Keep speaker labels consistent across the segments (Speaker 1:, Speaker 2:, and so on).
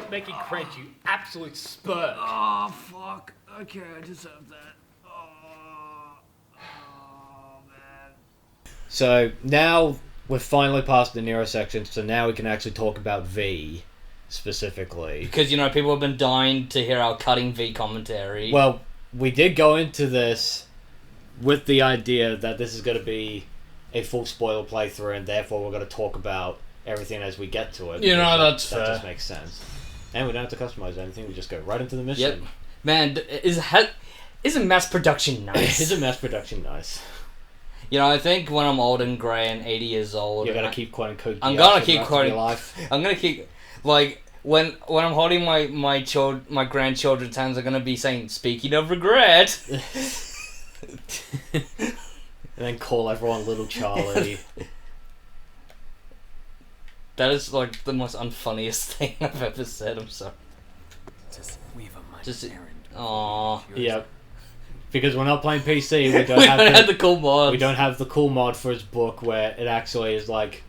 Speaker 1: doesn't make you cringe, you absolute spurge.
Speaker 2: Oh, fuck. Okay, I deserve that. Oh, man.
Speaker 3: So now we're finally past the Nero section, so now we can actually talk about V specifically.
Speaker 4: Because, people have been dying to hear our cutting V commentary.
Speaker 3: Well, we did go into this with the idea that this is going to be a full spoiler playthrough, and therefore we're going to talk about everything as we get to it.
Speaker 4: That's fair.
Speaker 3: That just makes sense. And we don't have to customize anything, we just go right into the mission.
Speaker 4: Yep. Man, isn't mass production nice?
Speaker 3: Isn't mass production nice?
Speaker 4: I think when I'm old and grey and 80 years old...
Speaker 3: You're going to keep quoting Code
Speaker 4: I'm
Speaker 3: Geass
Speaker 4: going to
Speaker 3: for
Speaker 4: keep
Speaker 3: the rest of
Speaker 4: quoting...
Speaker 3: your life.
Speaker 4: I'm going to keep... Like, when I'm holding my grandchildren's hands, I'm going to be saying, speaking of regret...
Speaker 3: And then call everyone Little Charlie.
Speaker 4: That is, like, the most unfunniest thing I've ever said. I'm sorry. Aww.
Speaker 3: Yep. Because we're not playing PC, we don't
Speaker 4: We
Speaker 3: have
Speaker 4: don't have the cool mod.
Speaker 3: We don't have the cool mod for his book where it actually is, like,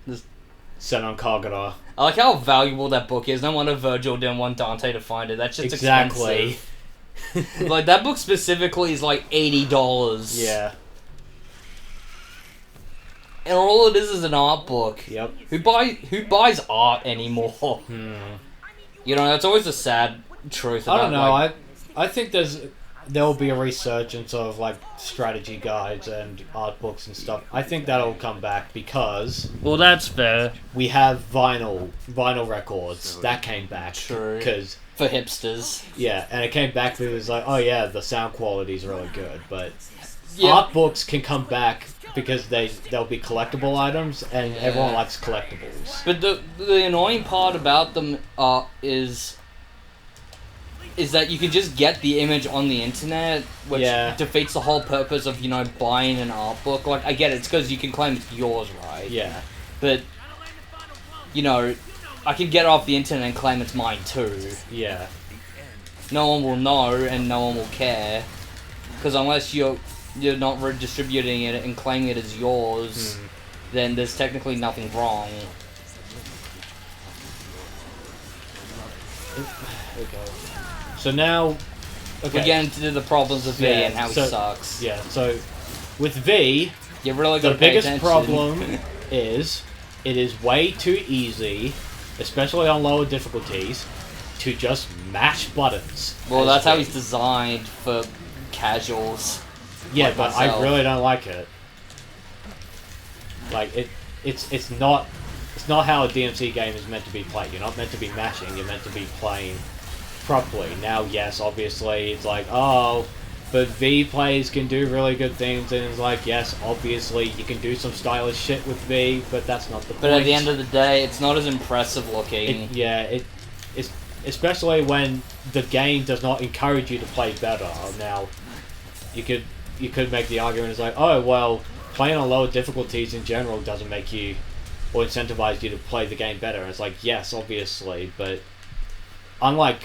Speaker 3: set on Kagura.
Speaker 4: I like how valuable that book is. No wonder Virgil didn't want Dante to find it. That's just expensive. Like, that book specifically is like $80.
Speaker 3: Yeah.
Speaker 4: And all it is an art book.
Speaker 3: Yep.
Speaker 4: Who buys art anymore? That's always a sad truth about,
Speaker 3: I don't know, I think there'll be a resurgence of, like, strategy guides and art books and stuff. I think that'll come back because...
Speaker 4: Well, that's fair.
Speaker 3: We have vinyl records. That came back.
Speaker 4: True.
Speaker 3: Because...
Speaker 4: For hipsters.
Speaker 3: Yeah, and it came back because it was like, oh yeah, the sound quality's really good, but... Art books can come back because they'll be collectible items, and everyone likes collectibles.
Speaker 4: But the annoying part about them is that you can just get the image on the internet, which defeats the whole purpose of, buying an art book. Like, I get it, it's because you can claim it's yours, right?
Speaker 3: Yeah.
Speaker 4: But, I can get it off the internet and claim it's mine too.
Speaker 3: Yeah.
Speaker 4: No one will know, and no one will care. Because unless you're not redistributing it and claiming it as yours, then there's technically nothing wrong.
Speaker 3: Okay. So now...
Speaker 4: We get into the problems of V and how he sucks.
Speaker 3: Yeah, so with V,
Speaker 4: you really
Speaker 3: the biggest problem is it is way too easy, especially on lower difficulties, to just mash buttons.
Speaker 4: Well, that's how he's designed for casuals.
Speaker 3: Yeah,
Speaker 4: like
Speaker 3: but
Speaker 4: myself.
Speaker 3: I really don't like it. Like, it's not how a DMC game is meant to be played. You're not meant to be mashing, you're meant to be playing properly. Now, yes, obviously, it's like, oh, but V players can do really good things, and it's like, yes, obviously, you can do some stylish shit with V, but that's not the point.
Speaker 4: But at the end of the day, it's not as impressive looking.
Speaker 3: It's especially when the game does not encourage you to play better. Now, you could make the argument, it's like, oh, well, playing on lower difficulties in general doesn't make you, or incentivize you to play the game better. It's like, yes, obviously, but unlike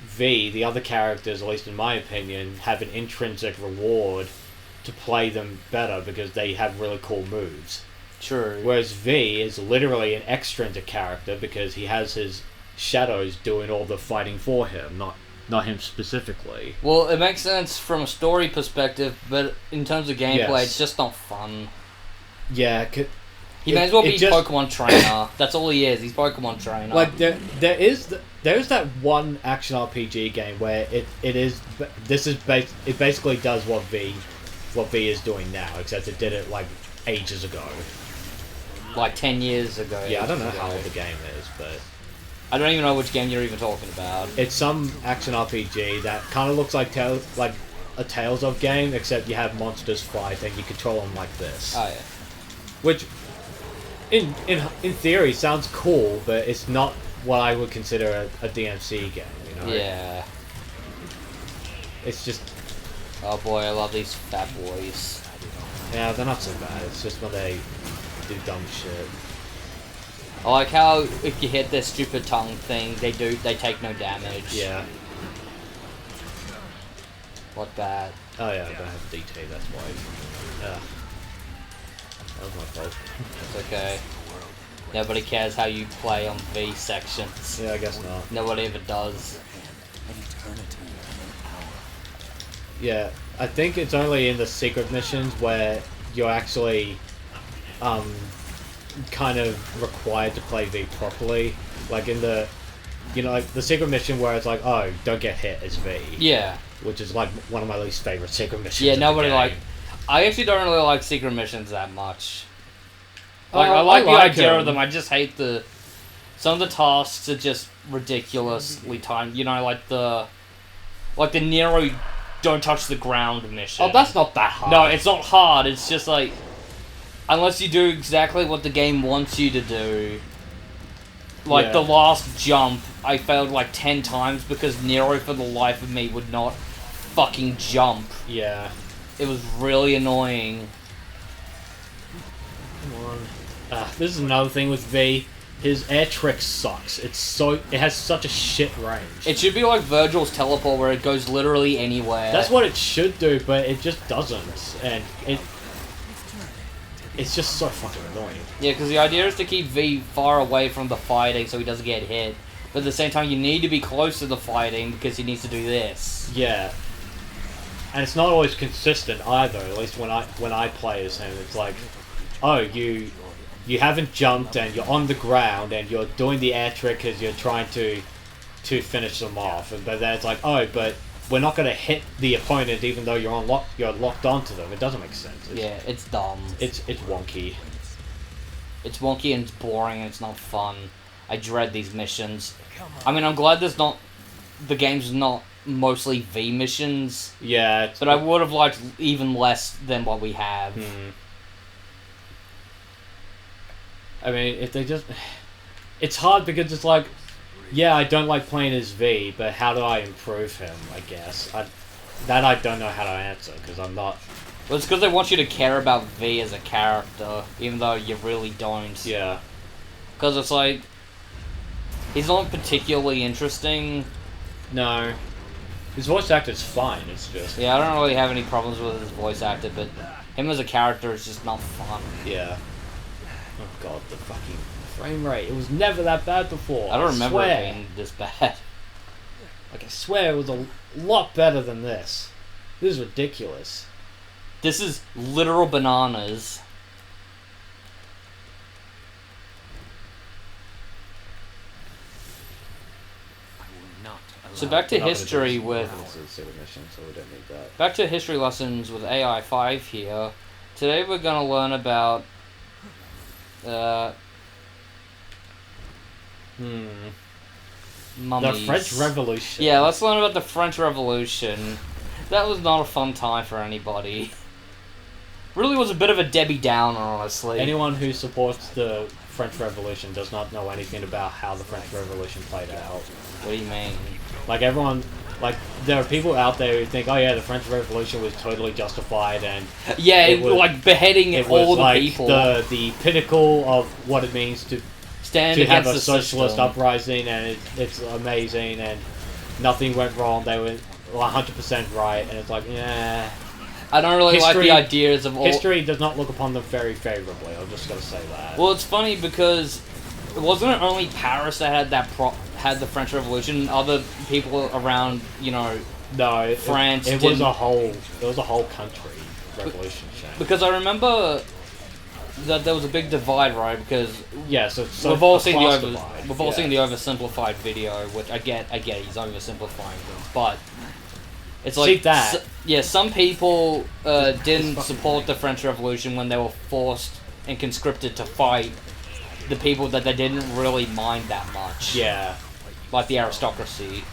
Speaker 3: V, the other characters, at least in my opinion, have an intrinsic reward to play them better because they have really cool moves.
Speaker 4: True.
Speaker 3: Whereas V is literally an extrinsic character because he has his shadows doing all the fighting for him, not him specifically.
Speaker 4: Well, it makes sense from a story perspective, but in terms of gameplay, it's just not fun.
Speaker 3: Yeah,
Speaker 4: he may as well be Pokemon Trainer. That's all he is. He's Pokemon Trainer.
Speaker 3: Like there is that one action RPG game where it basically does what V is doing now, except it did it like ages ago.
Speaker 4: Like 10 years ago.
Speaker 3: Yeah, I don't know how old the game is, but
Speaker 4: I don't even know which game you're even talking about.
Speaker 3: It's some action RPG that kind of looks like a Tales of game, except you have monsters fight and you control them like this.
Speaker 4: Oh yeah.
Speaker 3: Which, in theory, sounds cool, but it's not what I would consider a DMC game.
Speaker 4: Yeah.
Speaker 3: It's just.
Speaker 4: Oh boy, I love these fat boys.
Speaker 3: Yeah, they're not so bad. It's just when they do dumb shit.
Speaker 4: I like how if you hit their stupid tongue thing, they take no damage.
Speaker 3: Yeah.
Speaker 4: Like that.
Speaker 3: Oh yeah, I don't have DT, that's why. That was my fault.
Speaker 4: It's okay. Nobody cares how you play on V sections.
Speaker 3: Yeah, I guess not.
Speaker 4: Nobody ever does.
Speaker 3: Yeah, I think it's only in the secret missions where you're actually kind of required to play V properly. Like in the, like the secret mission where it's like, oh, don't get hit as V.
Speaker 4: Yeah.
Speaker 3: Which is like one of my least favorite secret missions.
Speaker 4: Yeah,
Speaker 3: in the
Speaker 4: nobody
Speaker 3: game.
Speaker 4: I actually don't really like secret missions that much. Like,
Speaker 3: I
Speaker 4: I like the
Speaker 3: like
Speaker 4: idea
Speaker 3: them.
Speaker 4: of them, I just hate some of the tasks are just ridiculously timed. Like the Nero don't touch the ground mission.
Speaker 3: Oh, that's not that hard.
Speaker 4: No, it's not hard, it's just like, unless you do exactly what the game wants you to do. Like,
Speaker 3: Yeah.
Speaker 4: the last jump, I failed like 10 times because Nero, for the life of me, would not fucking jump.
Speaker 3: Yeah.
Speaker 4: It was really annoying.
Speaker 3: Come on. This is another thing with V. His air trick sucks. It has such a shit range.
Speaker 4: It should be like Virgil's teleport where it goes literally anywhere.
Speaker 3: That's what it should do, but it just doesn't. And it's just so fucking annoying.
Speaker 4: Yeah, because the idea is to keep V far away from the fighting so he doesn't get hit. But at the same time, you need to be close to the fighting because he needs to do this.
Speaker 3: Yeah. And it's not always consistent either, at least when I play as him. It's like, oh, you haven't jumped and you're on the ground and you're doing the air trick because you're trying to finish them off. But then it's like, oh, but we're not going to hit the opponent even though you're locked onto them. It doesn't make sense.
Speaker 4: It's dumb.
Speaker 3: It's wonky.
Speaker 4: It's wonky and it's boring and it's not fun. I dread these missions. I mean, I'm glad the game's not mostly V missions.
Speaker 3: Yeah.
Speaker 4: But I would have liked even less than what we have.
Speaker 3: I mean, if they just... It's hard because it's like, yeah, I don't like playing as V, but how do I improve him, I guess? I don't know how to answer, because I'm not...
Speaker 4: Well, it's because they want you to care about V as a character, even though you really don't.
Speaker 3: Yeah.
Speaker 4: Because it's like, he's not particularly interesting.
Speaker 3: No. His voice actor's fine, it's just...
Speaker 4: Yeah, I don't really have any problems with his voice actor, but him as a character is just not fun.
Speaker 3: Yeah. Oh god, the fucking frame rate. It was never that bad before.
Speaker 4: I don't remember it
Speaker 3: swear.
Speaker 4: being this bad.
Speaker 3: Like, I swear it was a lot better than this. This is ridiculous.
Speaker 4: This is literal bananas. So back to history with... Back to history lessons with AI 5 here. Today we're going to learn about... mummies.
Speaker 3: The French Revolution.
Speaker 4: Yeah, let's learn about the French Revolution. That was not a fun time for anybody. Really was a bit of a Debbie Downer, honestly.
Speaker 3: Anyone who supports the French Revolution does not know anything about how the French Revolution played out.
Speaker 4: What do you mean?
Speaker 3: Like, everyone... Like, there are people out there who think, oh yeah, the French Revolution was totally justified and...
Speaker 4: Yeah,
Speaker 3: it was,
Speaker 4: like beheading all the people.
Speaker 3: The pinnacle of what it means to
Speaker 4: stand
Speaker 3: have
Speaker 4: against
Speaker 3: a
Speaker 4: the
Speaker 3: socialist
Speaker 4: system.
Speaker 3: uprising, and it's amazing, and nothing went wrong. They were 100% right, and it's like, yeah...
Speaker 4: I don't really like the ideas of all...
Speaker 3: History does not look upon them very favorably, I'm just gonna say that.
Speaker 4: Well, it's funny because it wasn't only Paris that had had the French Revolution. Other people around,
Speaker 3: No,
Speaker 4: France
Speaker 3: it was a whole country revolution.
Speaker 4: Because I remember that there was a big divide, right? Because
Speaker 3: so
Speaker 4: we've all seen
Speaker 3: class
Speaker 4: the
Speaker 3: divide,
Speaker 4: we've all seen the oversimplified video, which I get he's oversimplifying things, but it's like some people didn't support the French Revolution when they were forced and conscripted to fight the people that they didn't really mind that much.
Speaker 3: Yeah.
Speaker 4: Like the aristocracy.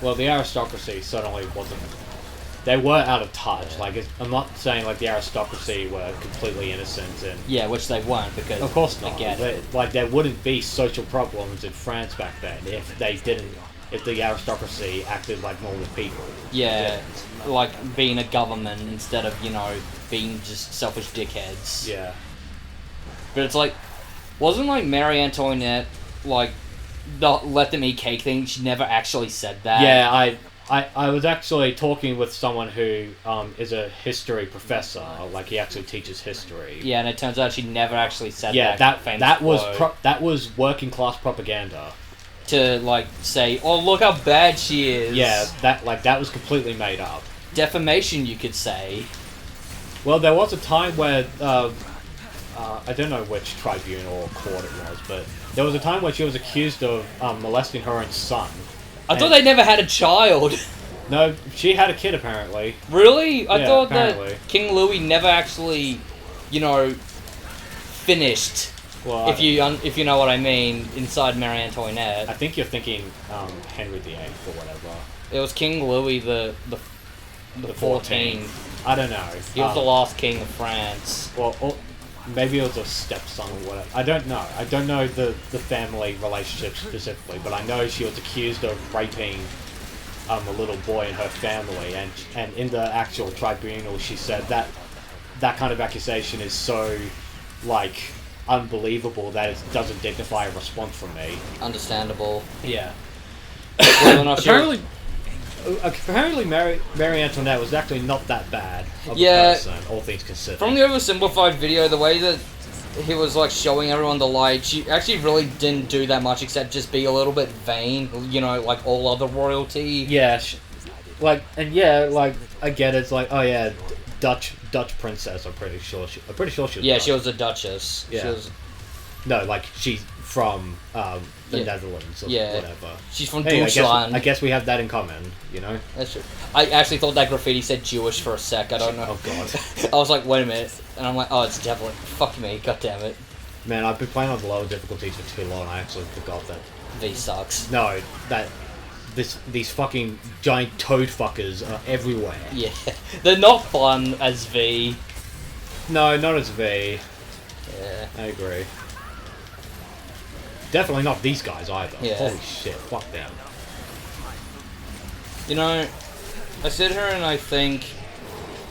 Speaker 3: Well, the aristocracy certainly wasn't... They were out of touch. Like, I'm not saying, like, the aristocracy were completely innocent and...
Speaker 4: Yeah, which they weren't, because...
Speaker 3: Of course not.
Speaker 4: Again,
Speaker 3: there wouldn't be social problems in France back then if the aristocracy acted like normal people.
Speaker 4: Yeah, like being a government instead of, being just selfish dickheads.
Speaker 3: Yeah.
Speaker 4: But it's like, wasn't like Marie Antoinette, like, the let them eat cake thing? She never actually said that.
Speaker 3: Yeah, I was actually talking with someone who is a history professor. Like, he actually teaches history.
Speaker 4: Yeah, and it turns out she never actually said
Speaker 3: that
Speaker 4: famous
Speaker 3: that was
Speaker 4: quote.
Speaker 3: that was working class propaganda.
Speaker 4: To, like, say, oh, look how bad she is.
Speaker 3: Yeah, that was completely made up.
Speaker 4: Defamation, you could say.
Speaker 3: Well, there was a time where I don't know which tribunal or court it was, but there was a time where she was accused of molesting her own son.
Speaker 4: I thought they never had a child.
Speaker 3: No, she had a kid apparently.
Speaker 4: Really? I
Speaker 3: Yeah,
Speaker 4: thought
Speaker 3: apparently.
Speaker 4: that King Louis never actually, finished.
Speaker 3: Well,
Speaker 4: If you know what I mean, inside Marie Antoinette.
Speaker 3: I think you're thinking Henry VIII or whatever.
Speaker 4: It was King Louis the 14th.
Speaker 3: I don't know.
Speaker 4: He was the last king of France.
Speaker 3: Well, or maybe it was a stepson or whatever. I don't know. I don't know the family relationship specifically, but I know she was accused of raping a little boy in her family, and in the actual tribunal she said that kind of accusation is so, like, unbelievable that it doesn't dignify a response from me.
Speaker 4: Understandable.
Speaker 3: Yeah.
Speaker 4: Whether or not she was-
Speaker 3: Apparently Mary Antoinette was actually not that bad of
Speaker 4: Yeah.
Speaker 3: a person, all things considered.
Speaker 4: From the oversimplified video, the way that he was, like, showing everyone the light, she actually really didn't do that much except just be a little bit vain, like all other royalty.
Speaker 3: Yeah, I get it. It's like, oh yeah, Dutch princess. I'm pretty sure she was.
Speaker 4: Yeah,
Speaker 3: Dutch.
Speaker 4: she was a duchess.
Speaker 3: Yeah.
Speaker 4: She was,
Speaker 3: No, like she's from the
Speaker 4: Yeah.
Speaker 3: Netherlands or
Speaker 4: Yeah.
Speaker 3: whatever.
Speaker 4: she's from
Speaker 3: Hey,
Speaker 4: Deutschland.
Speaker 3: I guess we have that in common, you know?
Speaker 4: That's true. I actually thought that graffiti said Jewish for a sec. I don't know.
Speaker 3: Oh god.
Speaker 4: I was like, wait a minute. And I'm like, oh, it's definitely... Fuck me. God damn it.
Speaker 3: Man, I've been playing on the lower difficulties for too long. I actually forgot that.
Speaker 4: V sucks.
Speaker 3: No, that these fucking giant toad fuckers are everywhere.
Speaker 4: Yeah. They're not fun as V.
Speaker 3: No, not as V.
Speaker 4: Yeah.
Speaker 3: I agree. Definitely not these guys either.
Speaker 4: Yeah.
Speaker 3: Holy shit, fuck them.
Speaker 4: I sit here and I think,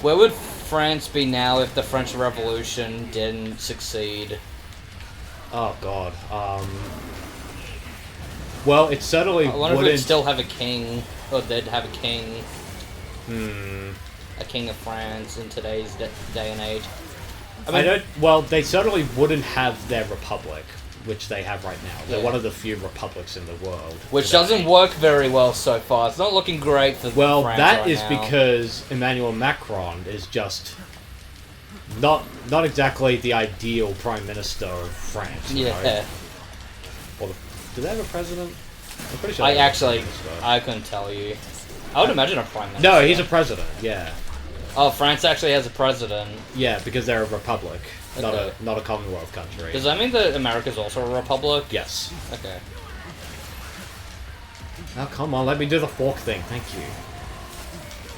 Speaker 4: where would France be now if the French Revolution didn't succeed?
Speaker 3: Oh god. Well, it certainly
Speaker 4: I wonder
Speaker 3: wouldn't.
Speaker 4: if we'd still have a king, or they'd have a king. A king of France in today's day and age.
Speaker 3: I don't. Well, they certainly wouldn't have their republic, which they have right now. They're
Speaker 4: Yeah.
Speaker 3: one of the few republics in the world.
Speaker 4: Which
Speaker 3: today.
Speaker 4: doesn't work very well so far. It's not looking great for
Speaker 3: Well,
Speaker 4: France
Speaker 3: that
Speaker 4: right
Speaker 3: is
Speaker 4: now.
Speaker 3: because Emmanuel Macron is just not exactly the ideal prime minister of France. You
Speaker 4: Yeah.
Speaker 3: know? Or do they have a president? I'm pretty sure.
Speaker 4: I
Speaker 3: they have a
Speaker 4: actually,
Speaker 3: prime minister.
Speaker 4: I couldn't tell you. I would imagine a prime minister.
Speaker 3: No, he's a president. Yeah,
Speaker 4: Oh, France actually has a president.
Speaker 3: yeah, because they're a republic,
Speaker 4: Okay.
Speaker 3: not a Commonwealth country.
Speaker 4: Does that mean that America's also a republic?
Speaker 3: Yes.
Speaker 4: Okay.
Speaker 3: Oh, come on, let me do the fork thing. Thank you.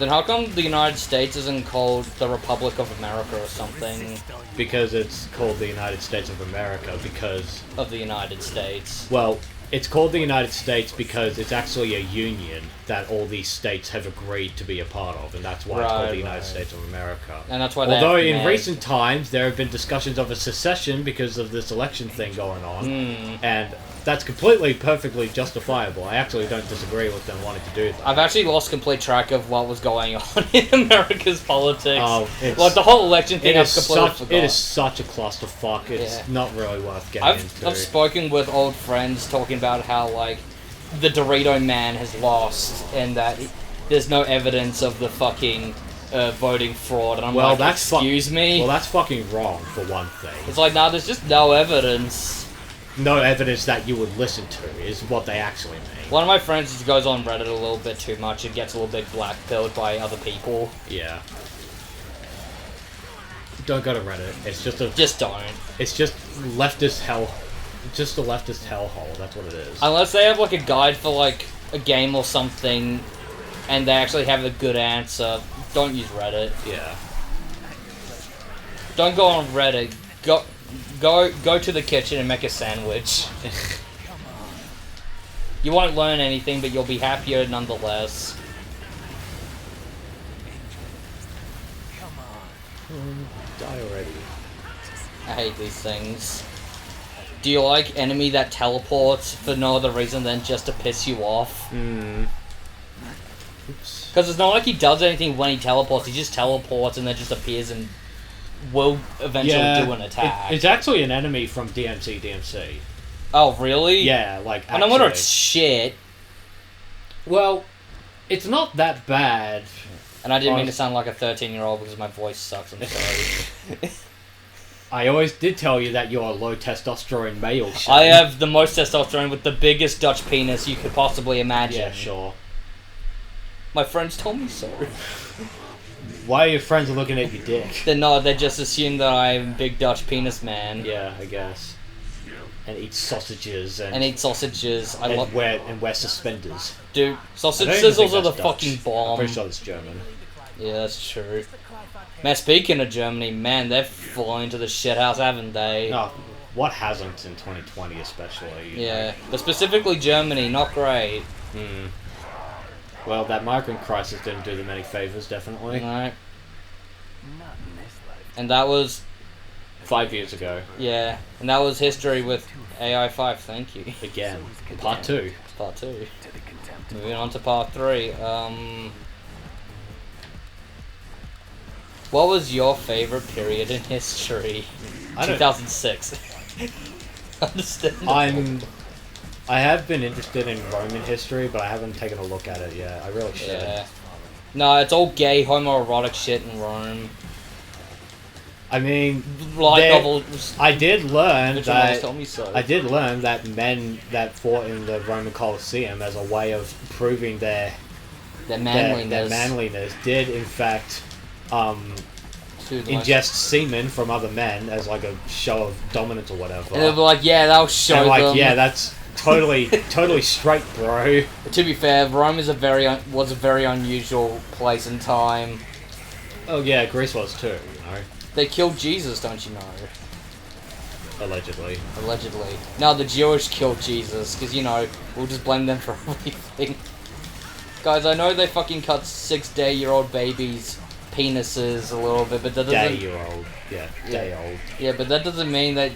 Speaker 4: Then how come the United States isn't called the Republic of America or something
Speaker 3: Because it's called the United States of America because,
Speaker 4: of the United States?
Speaker 3: well, it's called the United States because it's actually a union that all these states have agreed to be a part of, and that's why it's called
Speaker 4: Right,
Speaker 3: the United
Speaker 4: right.
Speaker 3: States of America.
Speaker 4: And that's why they
Speaker 3: Although
Speaker 4: have
Speaker 3: in
Speaker 4: mad-
Speaker 3: recent times there have been discussions of a secession because of this election thing going on, and that's completely, perfectly justifiable. I actually don't disagree with them wanting to do that.
Speaker 4: I've actually lost complete track of what was going on in America's politics.
Speaker 3: Oh, it's-
Speaker 4: like the whole election thing,
Speaker 3: It
Speaker 4: I've
Speaker 3: is
Speaker 4: completely
Speaker 3: such
Speaker 4: forgot.
Speaker 3: it is such a clusterfuck. It's
Speaker 4: Yeah.
Speaker 3: not really worth getting into.
Speaker 4: I've spoken with old friends talking about how, like, the Dorito man has lost and that there's no evidence of the fucking voting fraud. And I'm
Speaker 3: Well,
Speaker 4: like,
Speaker 3: that's
Speaker 4: excuse me?
Speaker 3: Well, that's fucking wrong for one thing.
Speaker 4: It's like, nah, there's just no evidence.
Speaker 3: No evidence that you would listen to is what they actually mean.
Speaker 4: One of my friends just goes on Reddit a little bit too much and gets a little bit black-pilled by other people.
Speaker 3: Yeah. Don't go to Reddit. It's just a.
Speaker 4: Just don't.
Speaker 3: It's just leftist hell. Just a leftist hellhole. That's what it is.
Speaker 4: Unless they have, like, a guide for, like, a game or something, and they actually have a good answer, don't use Reddit.
Speaker 3: Yeah.
Speaker 4: Don't go on Reddit. Go to the kitchen and make a sandwich. You won't learn anything, but you'll be happier nonetheless.
Speaker 3: Die already.
Speaker 4: I hate these things. Do you like enemy that teleports for no other reason than just to piss you off?
Speaker 3: Oops.
Speaker 4: Because it's not like he does anything when he teleports. He just teleports and then just appears and will eventually do an attack.
Speaker 3: It's actually an enemy from DMC.
Speaker 4: Oh, really?
Speaker 3: Yeah, like,
Speaker 4: And I wonder
Speaker 3: actually.
Speaker 4: it's shit.
Speaker 3: Well, it's not that bad.
Speaker 4: And I didn't mean to sound like a 13-year-old because my voice sucks. I'm sorry.
Speaker 3: I always did tell you that you're a low testosterone male. Shane.
Speaker 4: I have the most testosterone with the biggest Dutch penis you could possibly imagine.
Speaker 3: Yeah, sure.
Speaker 4: My friends told me so.
Speaker 3: Why are your friends looking at your dick?
Speaker 4: They're not, they just assume that I'm a big Dutch penis man.
Speaker 3: Yeah, I guess. And eat sausages and
Speaker 4: eat sausages.
Speaker 3: and wear suspenders.
Speaker 4: Dude, sausage
Speaker 3: I don't even
Speaker 4: sizzles
Speaker 3: think
Speaker 4: are the
Speaker 3: that's
Speaker 4: fucking
Speaker 3: Dutch.
Speaker 4: bomb.
Speaker 3: I'm pretty sure it's German.
Speaker 4: Yeah, that's true. Man, speaking of Germany, man, they've fallen into the shithouse, haven't they?
Speaker 3: No, what hasn't in 2020 especially? You
Speaker 4: Yeah,
Speaker 3: know?
Speaker 4: but specifically Germany, not great.
Speaker 3: Well, that migrant crisis didn't do them any favors, definitely.
Speaker 4: Right. And that was,
Speaker 3: 5 years ago.
Speaker 4: yeah, and that was history with AI5, thank you.
Speaker 3: Again. Part 2.
Speaker 4: Part 2. Moving on to part 3. What was your favorite period in history?
Speaker 3: I don't-
Speaker 4: 2006. Understandable.
Speaker 3: I have been interested in Roman history, but I haven't taken a look at it yet. I really should.
Speaker 4: Yeah. No, it's all gay, homoerotic shit in Rome.
Speaker 3: I mean,
Speaker 4: Light
Speaker 3: there-
Speaker 4: novels.
Speaker 3: I did learn
Speaker 4: Mitchell always
Speaker 3: that
Speaker 4: told me so.
Speaker 3: I did learn that men that fought in the Roman Colosseum as a way of proving their
Speaker 4: Their manliness.
Speaker 3: their manliness did in fact
Speaker 4: To the
Speaker 3: ingest semen from other men as like a show of dominance or whatever.
Speaker 4: And they'll be like, yeah, that'll show
Speaker 3: And like,
Speaker 4: them.
Speaker 3: yeah, that's totally straight, bro.
Speaker 4: To be fair, Rome is was a very unusual place and time.
Speaker 3: Oh yeah, Greece was too, you know,
Speaker 4: They killed Jesus, don't you know?
Speaker 3: allegedly.
Speaker 4: Allegedly. No, the Jewish killed Jesus, because, you know, we'll just blame them for everything. Guys, I know they fucking cut 6-day-old babies' penises a little bit, but that doesn't...
Speaker 3: Day-old. Yeah, day-old.
Speaker 4: Yeah, but that doesn't mean that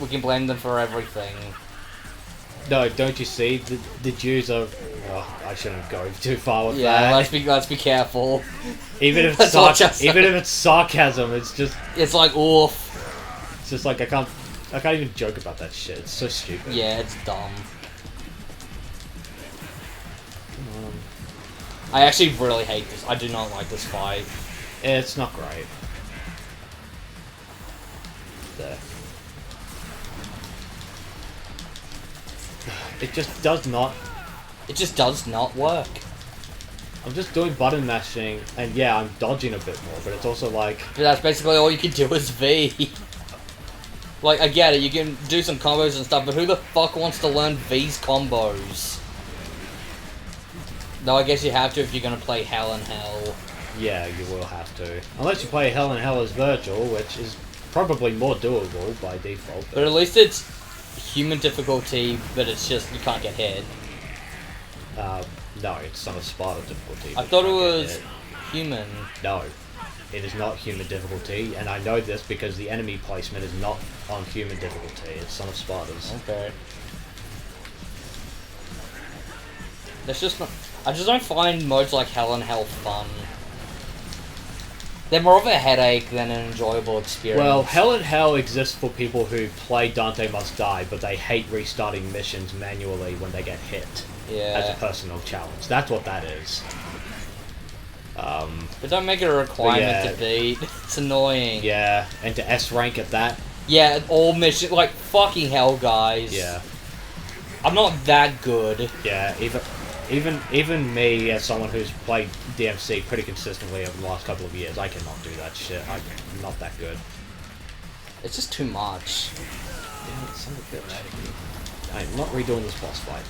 Speaker 4: we can blame them for everything.
Speaker 3: No, don't you see? The Jews are... Oh, I shouldn't go too far with
Speaker 4: Yeah,
Speaker 3: that.
Speaker 4: let's be careful.
Speaker 3: Even if
Speaker 4: That's
Speaker 3: it's
Speaker 4: what I
Speaker 3: even if it's sarcasm, it's just
Speaker 4: oof.
Speaker 3: it's just like I can't even joke about that shit. It's so stupid.
Speaker 4: Yeah, it's dumb. I actually really hate this. I do not like this fight.
Speaker 3: It's not great. There. It just does not.
Speaker 4: It just does not work.
Speaker 3: I'm just doing button mashing, and yeah, I'm dodging a bit more, but it's also like...
Speaker 4: But that's basically all you can do is V. Like, I get it, you can do some combos and stuff, but who the fuck wants to learn V's combos? No, I guess you have to if you're gonna play Hell in Hell.
Speaker 3: Yeah, you will have to. Unless you play Hell in Hell as Virgil, which is probably more doable by default.
Speaker 4: But at least it's human difficulty, but it's just, you can't get hit.
Speaker 3: No, it's Son of Sparta difficulty.
Speaker 4: I
Speaker 3: but
Speaker 4: thought it
Speaker 3: you can't
Speaker 4: was
Speaker 3: get
Speaker 4: human.
Speaker 3: No, it is not human difficulty, and I know this because the enemy placement is not on human difficulty. It's Son of Sparta's.
Speaker 4: Okay. That's just not... I just don't find modes like Hell in Hell fun. They're more of a headache than an enjoyable experience.
Speaker 3: Well, Hell in Hell exists for people who play Dante Must Die, but they hate restarting missions manually when they get hit as a
Speaker 4: Yeah.
Speaker 3: personal challenge. That's what that is.
Speaker 4: But don't make it a requirement
Speaker 3: yeah.
Speaker 4: to beat. It's annoying.
Speaker 3: Yeah, and to S rank at that.
Speaker 4: Yeah, all missions... Like, fucking hell, guys.
Speaker 3: Yeah,
Speaker 4: I'm not that good.
Speaker 3: yeah. Even me, as someone who's played DMC pretty consistently over the last couple of years, I cannot do that shit. I'm not that good.
Speaker 4: It's just too much.
Speaker 3: Yeah, son of a bitch. I'm not redoing this boss fight.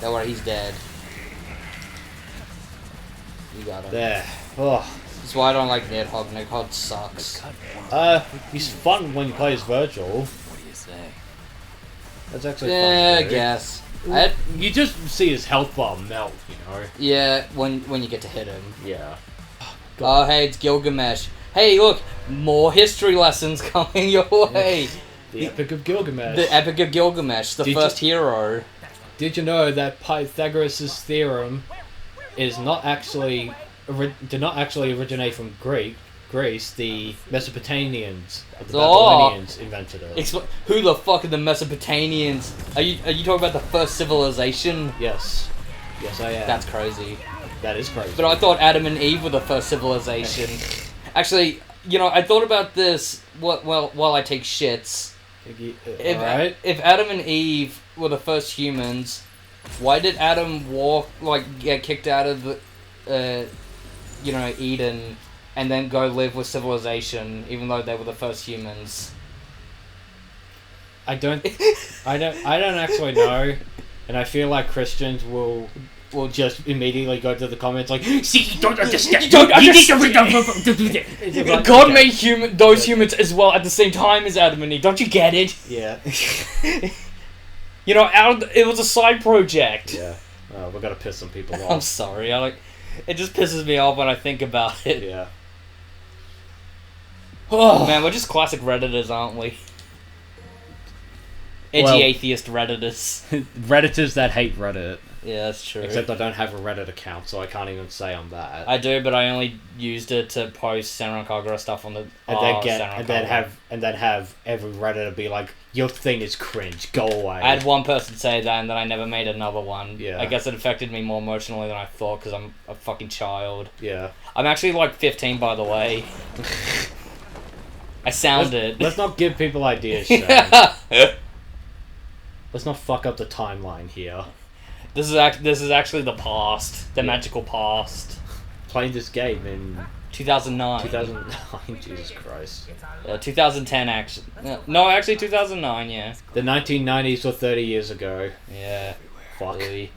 Speaker 4: Don't worry, he's dead. You got him.
Speaker 3: There. Oh.
Speaker 4: That's why I don't like Nidhogg. Nidhogg sucks.
Speaker 3: He's fun when you play as Virgil.
Speaker 2: What do you say?
Speaker 3: That's actually
Speaker 4: Yeah,
Speaker 3: fun.
Speaker 4: I guess.
Speaker 3: You just see his health bar melt, you know?
Speaker 4: Yeah, when you get to hit him.
Speaker 3: Yeah.
Speaker 4: Oh, hey, it's Gilgamesh. Hey, look, more history lessons coming your way.
Speaker 3: The Epic of Gilgamesh.
Speaker 4: The Epic of Gilgamesh, the
Speaker 3: Did
Speaker 4: first hero.
Speaker 3: Did you know that Pythagoras' theorem is not actually did not actually originate from Greece. The Mesopotamians, the Babylonians invented it.
Speaker 4: Who the fuck are the Mesopotamians? Are you talking about the first civilization?
Speaker 3: Yes, I am.
Speaker 4: That's crazy.
Speaker 3: That is crazy.
Speaker 4: But I thought Adam and Eve were the first civilization. Actually, I thought about this while I take shits. If Adam and Eve were the first humans, why did Adam get kicked out of the, Eden, and then go live with civilization, even though they were the first humans?
Speaker 3: I don't actually know, and I feel like Christians will just immediately go to the comments like, see, you don't understand.
Speaker 4: God made those humans as well at the same time as Adam and Eve. Don't you get it?
Speaker 3: Yeah.
Speaker 4: It was a side project.
Speaker 3: Yeah. Oh, we're gonna piss some people off.
Speaker 4: I'm sorry. It just pisses me off when I think about it.
Speaker 3: Yeah.
Speaker 4: Oh man, we're just classic Redditors, aren't we? Edgy atheist Redditors.
Speaker 3: Redditors that hate Reddit.
Speaker 4: Yeah, that's true.
Speaker 3: Except I don't have a Reddit account, so I can't even say I'm that.
Speaker 4: I do, but I only used it to post Senran Kagura stuff on the.
Speaker 3: And then have every Redditor be like, "Your thing is cringe. Go away."
Speaker 4: I had one person say that, and then I never made another one.
Speaker 3: Yeah.
Speaker 4: I guess it affected me more emotionally than I thought because I'm a fucking child.
Speaker 3: Yeah.
Speaker 4: I'm actually 15, by the way. I sounded.
Speaker 3: Let's not give people ideas, Shane. Let's not fuck up the timeline here.
Speaker 4: This is actually the past, the magical past.
Speaker 3: Playing this game in
Speaker 4: 2009.
Speaker 3: 2009, Jesus Christ.
Speaker 4: 2010 actually. No, actually 2009. Yeah.
Speaker 3: The 1990s or 30 years ago.
Speaker 4: Yeah.
Speaker 3: Fuck.
Speaker 4: Really.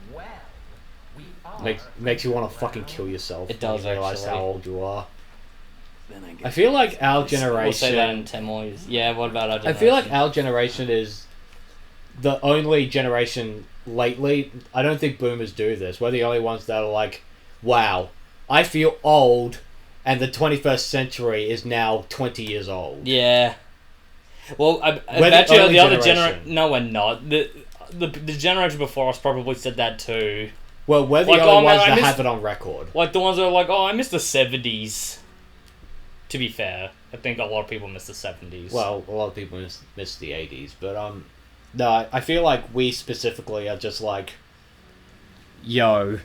Speaker 3: Makes you want to fucking kill yourself.
Speaker 4: It does
Speaker 3: when you realize
Speaker 4: actually.
Speaker 3: how old you are. I feel like our generation.
Speaker 4: We'll say that in 10 more years. Yeah. What about our generation?
Speaker 3: I feel like our generation is the only generation lately. I don't think boomers do this. We're the only ones that are like, wow, I feel old, and the 21st century is now 20 years old.
Speaker 4: Yeah. Well, I
Speaker 3: We're
Speaker 4: bet
Speaker 3: the
Speaker 4: you
Speaker 3: only
Speaker 4: the other
Speaker 3: generation.
Speaker 4: No, we're not. The generation before us probably said that too.
Speaker 3: Well, we're the only ones that have it on record.
Speaker 4: Like the ones that are like, oh, I miss the 70s. To be fair, I think a lot of people miss the 70s.
Speaker 3: Well, a lot of people miss the 80s, but no, I feel like we specifically are just like, yo,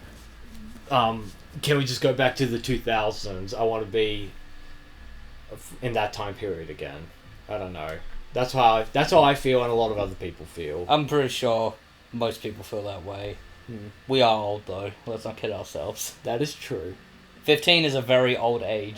Speaker 3: can we just go back to the 2000s? I want to be in that time period again. I don't know. That's how I feel, and a lot of other people feel.
Speaker 4: I'm pretty sure most people feel that way. We are old though. Let's not kid ourselves.
Speaker 3: That is true.
Speaker 4: 15 is a very old age.